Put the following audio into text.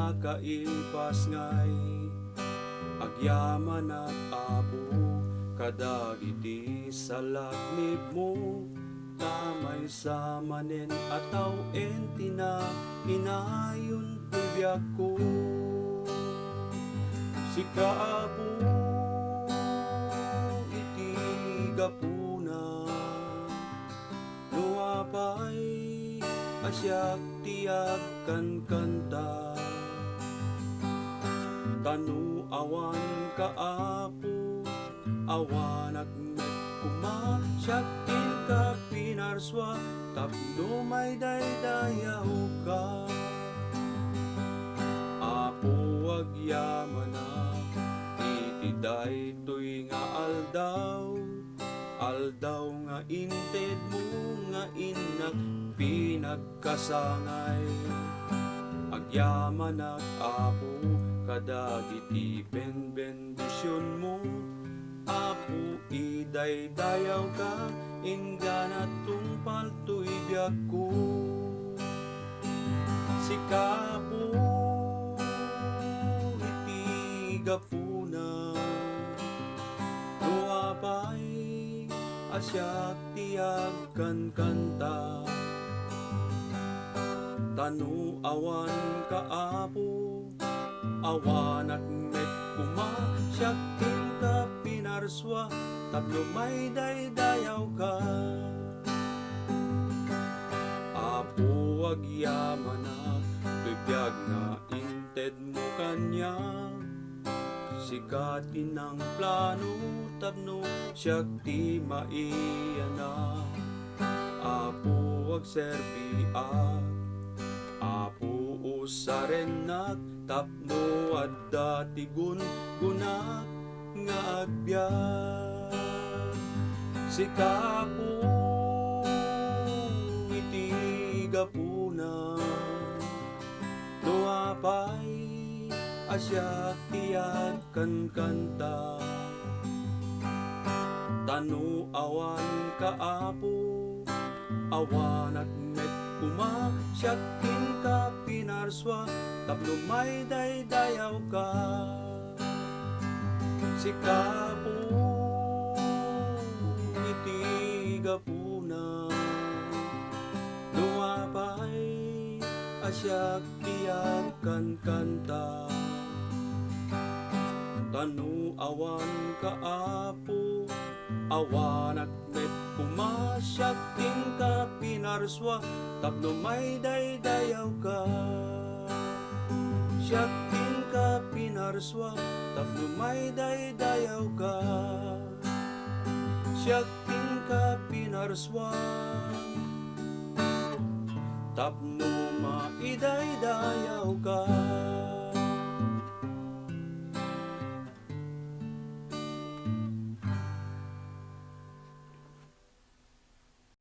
nakaipas ngay agyaman at apo kadagiti sa lagnib mo tamay sa manen ataw entina inayon tibyak ko si kaapo iti gapuna nuapay asyak tiyak kan kanta tanu awan kaapo awan agmet kuma syaktin ka pinarswa tapno may daydayaw ka apo agyaman na iti daytoy nga aldaw nga inted mo nga inak pinagkasangay agyaman at apo kadagiti benbendisyon mo apo idaydayaw ka ingganat tungpal to'y biyak ko si kapo iti gapuna nuapay asyak tiyak kan kanta tanu awan kaapo awan at met kuma syaktin ka pinarswa tapno may daydayaw ka apo agyaman na bibiyag nga inted mo kanya sikatin ang plano tapno syakti maiyana apo agserbiak apo usarenak tapno at datigun gunak nga agbyag si kapo iti gapuna nuapay asyak tiyak kan kanta tanu awan kaapo awan at met kuma syaktin ka pinarswa tapno may daydayaw ka si kapo iti gapuna nuapay asyak tiyak kan kanta tanu awan kaapo awan at met kuma syaktin ka pinarswa tapno may daydayaw ka syaktin ka pinarswa tapno may daydayaw ka syaktin ka pinarswa tapno maidaydayaw ka